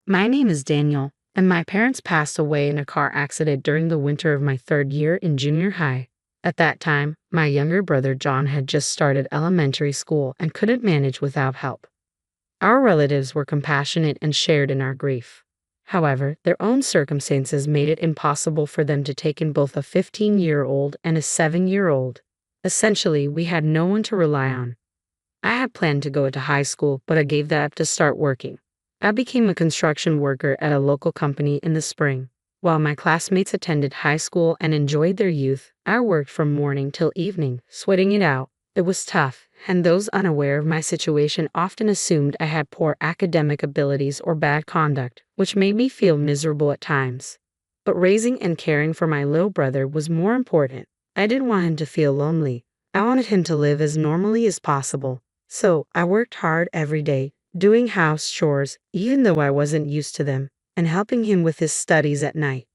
My name is Daniel, and my parents passed away in a car accident during the winter of my third year in junior high. At that time, my younger brother John had just started elementary school and couldn't manage without help. Our relatives were compassionate and shared in our grief. However, their own circumstances made it impossible for them to take in both a 15-year-old and a 7-year-old. Essentially, we had no one to rely on. I had planned to go to high school, but I gave that up to start working. I became a construction worker at a local company in the spring. While my classmates attended high school and enjoyed their youth, I worked from morning till evening, sweating it out. It was tough, and those unaware of my situation often assumed I had poor academic abilities or bad conduct, which made me feel miserable at times. But raising and caring for my little brother was more important. I didn't want him to feel lonely. I wanted him to live as normally as possible. So I worked hard every day, doing house chores, even though I wasn't used to them, and helping him with his studies at night.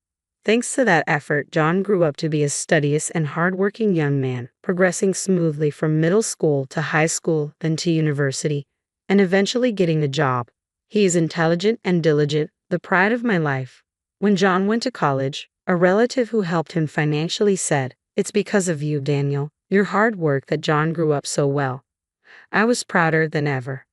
Thanks to that effort, John grew up to be a studious and hardworking young man, progressing smoothly from middle school to high school, then to university, and eventually getting a job. He is intelligent and diligent, the pride of my life. When John went to college, a relative who helped him financially said, "It's because of you, Daniel, your hard work that John grew up so well." I was prouder than ever.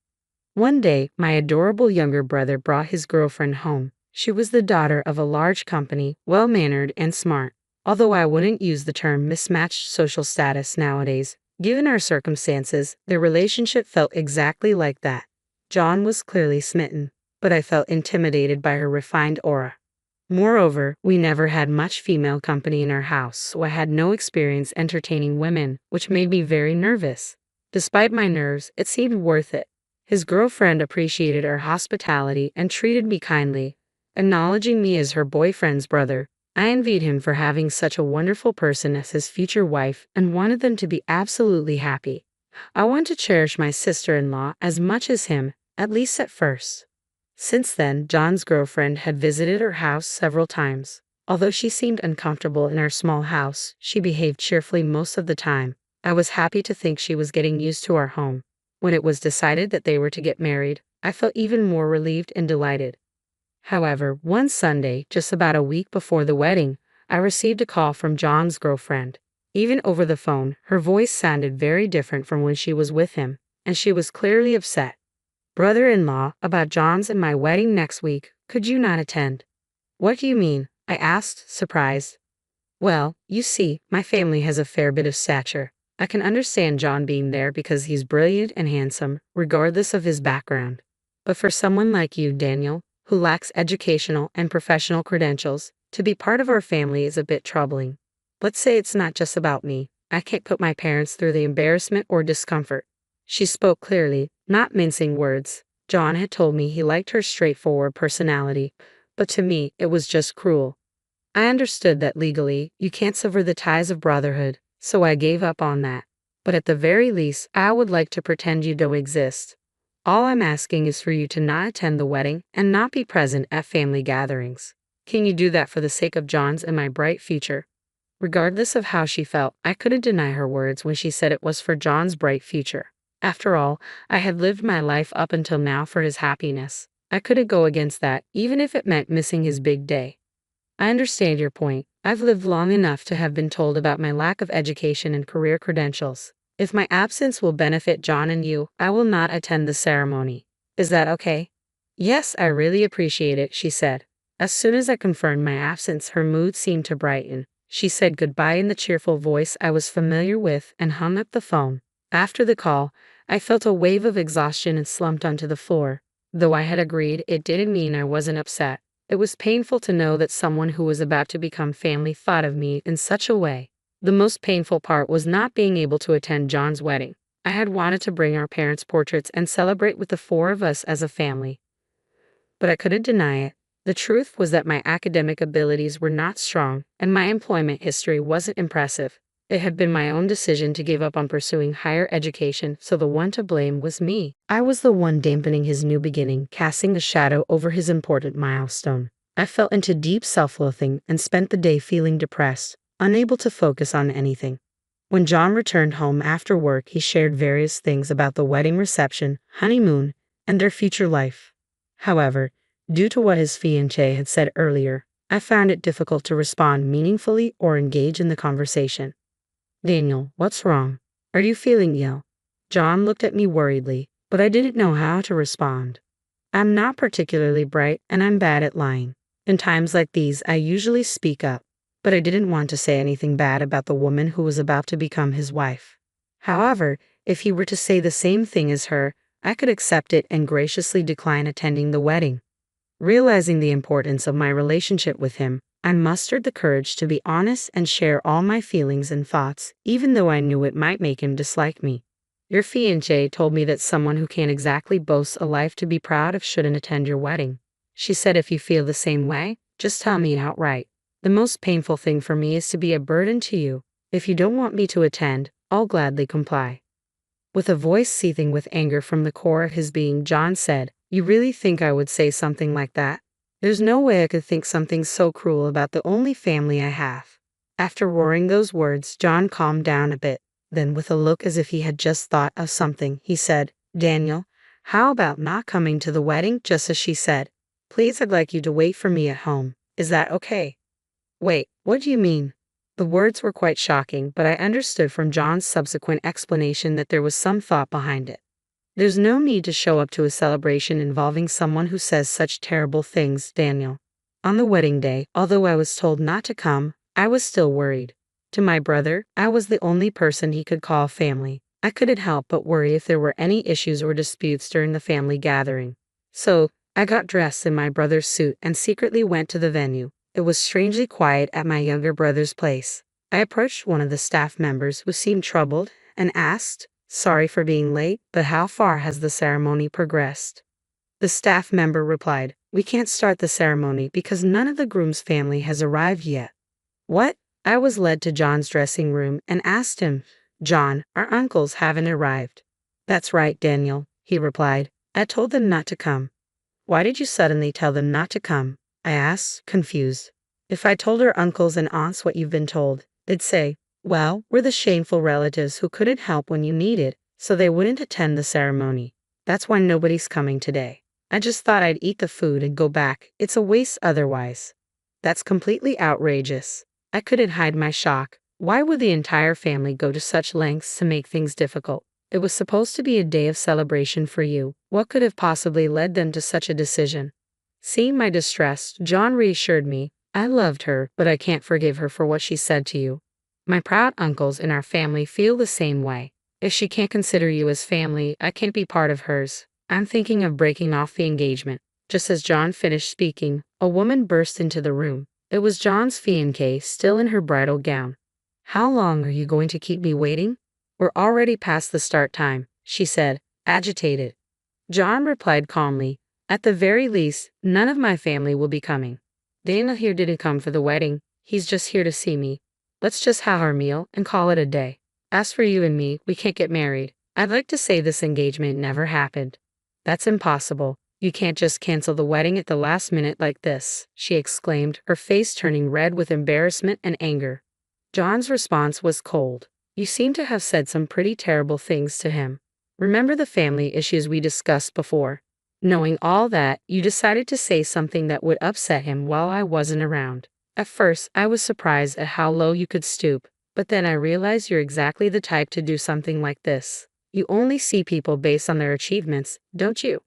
One day, my adorable younger brother brought his girlfriend home. She was the daughter of a large company, well-mannered and smart. Although I wouldn't use the term mismatched social status nowadays, given our circumstances, their relationship felt exactly like that. John was clearly smitten, but I felt intimidated by her refined aura. Moreover, we never had much female company in our house, so I had no experience entertaining women, which made me very nervous. Despite my nerves, it seemed worth it. His girlfriend appreciated our hospitality and treated me kindly, acknowledging me as her boyfriend's brother. I envied him for having such a wonderful person as his future wife and wanted them to be absolutely happy. I want to cherish my sister-in-law as much as him, at least at first. Since then, John's girlfriend had visited our house several times. Although she seemed uncomfortable in our small house, she behaved cheerfully most of the time. I was happy to think she was getting used to our home. When it was decided that they were to get married, I felt even more relieved and delighted. However, one Sunday, just about a week before the wedding, I received a call from John's girlfriend. Even over the phone, her voice sounded very different from when she was with him, and she was clearly upset. "Brother-in-law, about John's and my wedding next week, could you not attend?" "What do you mean?" I asked, surprised. "Well, you see, my family has a fair bit of stature. I can understand John being there because he's brilliant and handsome, regardless of his background. But for someone like you, Daniel, who lacks educational and professional credentials, to be part of our family is a bit troubling. Let's say it's not just about me. I can't put my parents through the embarrassment or discomfort." She spoke clearly, not mincing words. John had told me he liked her straightforward personality, but to me, it was just cruel. I understood that legally, you can't sever the ties of brotherhood, so I gave up on that. But at the very least, I would like to pretend you don't exist. All I'm asking is for you to not attend the wedding and not be present at family gatherings. Can you do that for the sake of John's and my bright future? Regardless of how she felt, I couldn't deny her words when she said it was for John's bright future. After all, I had lived my life up until now for his happiness. I couldn't go against that, even if it meant missing his big day. I understand your point. I've lived long enough to have been told about my lack of education and career credentials. If my absence will benefit John and you, I will not attend the ceremony. Is that okay?" "Yes, I really appreciate it," she said. As soon as I confirmed my absence, her mood seemed to brighten. She said goodbye in the cheerful voice I was familiar with and hung up the phone. After the call, I felt a wave of exhaustion and slumped onto the floor. Though I had agreed, it didn't mean I wasn't upset. It was painful to know that someone who was about to become family thought of me in such a way. The most painful part was not being able to attend John's wedding. I had wanted to bring our parents' portraits and celebrate with the four of us as a family. But I couldn't deny it. The truth was that my academic abilities were not strong, and my employment history wasn't impressive. It had been my own decision to give up on pursuing higher education, so the one to blame was me. I was the one dampening his new beginning, casting a shadow over his important milestone. I fell into deep self-loathing and spent the day feeling depressed, unable to focus on anything. When John returned home after work, he shared various things about the wedding reception, honeymoon, and their future life. However, Due to what his fiancé had said earlier, I found it difficult to respond meaningfully or engage in the conversation. Daniel, what's wrong? Are you feeling ill? John looked at me worriedly, but I didn't know how to respond. I'm not particularly bright and I'm bad at lying. In times like these, I usually speak up, but I didn't want to say anything bad about the woman who was about to become his wife. However, if he were to say the same thing as her, I could accept it and graciously decline attending the wedding. Realizing the importance of my relationship with him, I mustered the courage to be honest and share all my feelings and thoughts, even though I knew it might make him dislike me. Your fiancé told me that someone who can't exactly boast a life to be proud of shouldn't attend your wedding. She said if you feel the same way, just tell me outright. The most painful thing for me is to be a burden to you. If you don't want me to attend, I'll gladly comply. With a voice seething with anger from the core of his being, John said, "You really think I would say something like that? There's no way I could think something so cruel about the only family I have." After roaring those words, John calmed down a bit. Then, with a look as if he had just thought of something, he said, "Daniel, how about not coming to the wedding just as she said? Please, I'd like you to wait for me at home. Is that okay?" Wait, what do you mean? The words were quite shocking, but I understood from John's subsequent explanation that there was some thought behind it. There's no need to show up to a celebration involving someone who says such terrible things, Daniel. On the wedding day, although I was told not to come, I was still worried. To my brother, I was the only person he could call family. I couldn't help but worry if there were any issues or disputes during the family gathering. So, I got dressed in my brother's suit and secretly went to the venue. It was strangely quiet at my younger brother's place. I approached one of the staff members who seemed troubled and asked, "Sorry for being late, but how far has the ceremony progressed?" The staff member replied, "We can't start the ceremony because none of the groom's family has arrived yet." What? I was led to John's dressing room and asked him, "John, our uncles haven't arrived." "That's right, Daniel," he replied. "I told them not to come." "Why did you suddenly tell them not to come?" I asked, confused. "If I told our uncles and aunts what you've been told, they'd say, well, we're the shameful relatives who couldn't help when you needed, so they wouldn't attend the ceremony. That's why nobody's coming today. I just thought I'd eat the food and go back. It's a waste otherwise." That's completely outrageous. I couldn't hide my shock. Why would the entire family go to such lengths to make things difficult? It was supposed to be a day of celebration for you. What could have possibly led them to such a decision? Seeing my distress, John reassured me. "I loved her, but I can't forgive her for what she said to you. My proud uncles in our family feel the same way. If she can't consider you as family, I can't be part of hers. I'm thinking of breaking off the engagement." Just as John finished speaking, a woman burst into the room. It was John's fiancée, still in her bridal gown. "How long are you going to keep me waiting? We're already past the start time," she said, agitated. John replied calmly, "At the very least, none of my family will be coming. Daniel here didn't come for the wedding. He's just here to see me. Let's just have our meal and call it a day. As for you and me, we can't get married. I'd like to say this engagement never happened." "That's impossible. You can't just cancel the wedding at the last minute like this," she exclaimed, her face turning red with embarrassment and anger. John's response was cold. "You seem to have said some pretty terrible things to him. Remember the family issues we discussed before? Knowing all that, you decided to say something that would upset him while I wasn't around. At first, I was surprised at how low you could stoop, but then I realized you're exactly the type to do something like this. You only see people based on their achievements, don't you?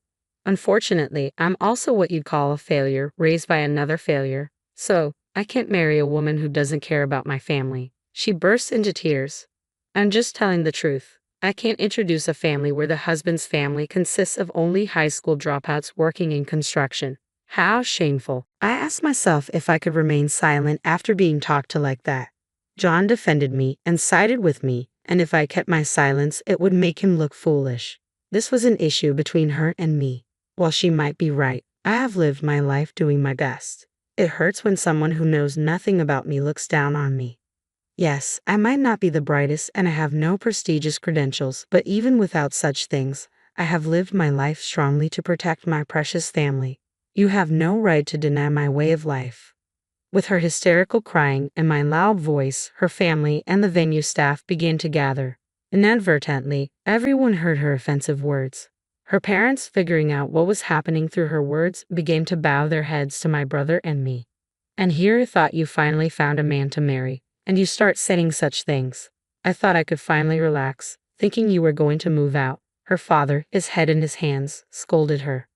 Unfortunately, I'm also what you'd call a failure, raised by another failure. So, I can't marry a woman who doesn't care about my family." She burst into tears. "I'm just telling the truth. I can't introduce a family where the husband's family consists of only high school dropouts working in construction. How shameful." I asked myself if I could remain silent after being talked to like that. John defended me and sided with me, and if I kept my silence, it would make him look foolish. This was an issue between her and me. While she might be right, I have lived my life doing my best. It hurts when someone who knows nothing about me looks down on me. Yes, I might not be the brightest and I have no prestigious credentials, but even without such things, I have lived my life strongly to protect my precious family. You have no right to deny my way of life." With her hysterical crying and my loud voice, her family and the venue staff began to gather. Inadvertently, everyone heard her offensive words. Her parents, figuring out what was happening through her words, began to bow their heads to my brother and me. "And here I thought you finally found a man to marry, and you start saying such things. I thought I could finally relax, thinking you were going to move out." Her father, his head in his hands, scolded her.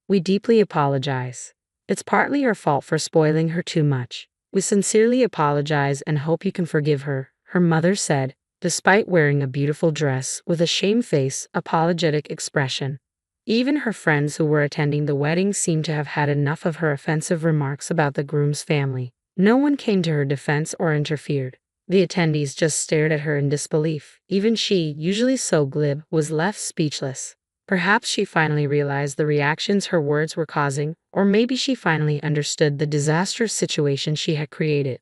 "We deeply apologize. It's partly your fault for spoiling her too much. We sincerely apologize and hope you can forgive her," her mother said, despite wearing a beautiful dress with a shamefaced, apologetic expression. Even her friends who were attending the wedding seemed to have had enough of her offensive remarks about the groom's family. No one came to her defense or interfered. The attendees just stared at her in disbelief. Even she, usually so glib, was left speechless. Perhaps she finally realized the reactions her words were causing, or maybe she finally understood the disastrous situation she had created.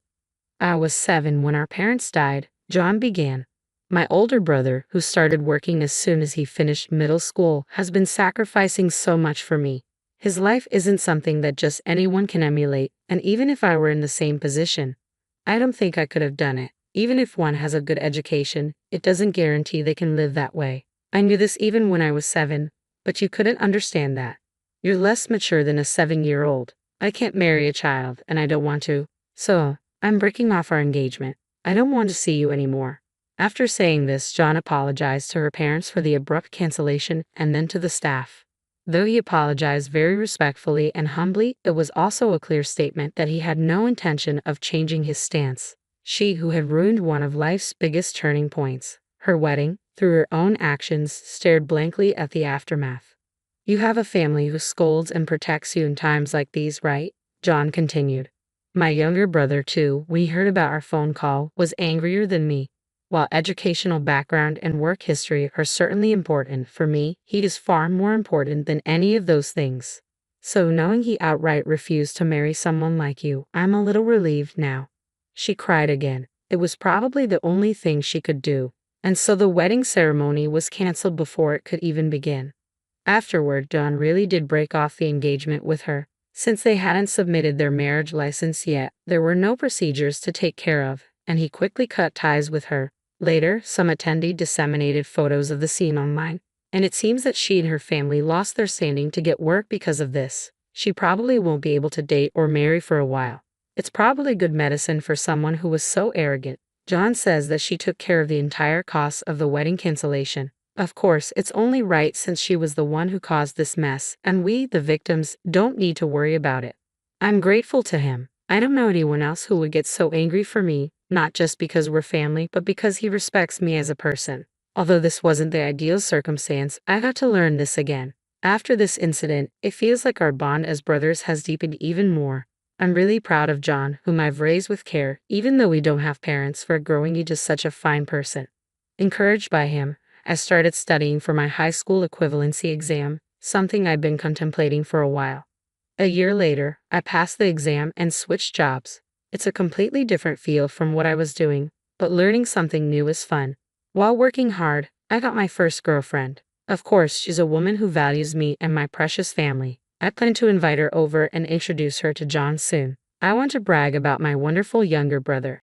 "I was 7 when our parents died," John began. "My older brother, who started working as soon as he finished middle school, has been sacrificing so much for me. His life isn't something that just anyone can emulate, and even if I were in the same position, I don't think I could have done it. Even if one has a good education, it doesn't guarantee they can live that way. I knew this even when I was 7, but you couldn't understand that. You're less mature than a 7-year-old. I can't marry a child, and I don't want to. So, I'm breaking off our engagement. I don't want to see you anymore." After saying this, John apologized to her parents for the abrupt cancellation and then to the staff. Though he apologized very respectfully and humbly, it was also a clear statement that he had no intention of changing his stance. She, who had ruined one of life's biggest turning points, her wedding, through her own actions, stared blankly at the aftermath. "You have a family who scolds and protects you in times like these, right?" John continued. "My younger brother, too, when he heard about our phone call, was angrier than me. While educational background and work history are certainly important, for me, he is far more important than any of those things. So knowing he outright refused to marry someone like you, I'm a little relieved now." She cried again. It was probably the only thing she could do. And so the wedding ceremony was canceled before it could even begin. Afterward, John really did break off the engagement with her. Since they hadn't submitted their marriage license yet, there were no procedures to take care of, and he quickly cut ties with her. Later, some attendee disseminated photos of the scene online, and it seems that she and her family lost their standing to get work because of this. She probably won't be able to date or marry for a while. It's probably good medicine for someone who was so arrogant. John says that she took care of the entire cost of the wedding cancellation. Of course, it's only right since she was the one who caused this mess, and we, the victims, don't need to worry about it. I'm grateful to him. I don't know anyone else who would get so angry for me, not just because we're family, but because he respects me as a person. Although this wasn't the ideal circumstance, I got to learn this again. After this incident, it feels like our bond as brothers has deepened even more. I'm really proud of John, whom I've raised with care, even though we don't have parents, for growing into such a fine person. Encouraged by him, I started studying for my high school equivalency exam, something I'd been contemplating for a while. A year later, I passed the exam and switched jobs. It's a completely different feel from what I was doing, but learning something new is fun. While working hard, I got my first girlfriend. Of course, she's a woman who values me and my precious family. I plan to invite her over and introduce her to John soon. I want to brag about my wonderful younger brother.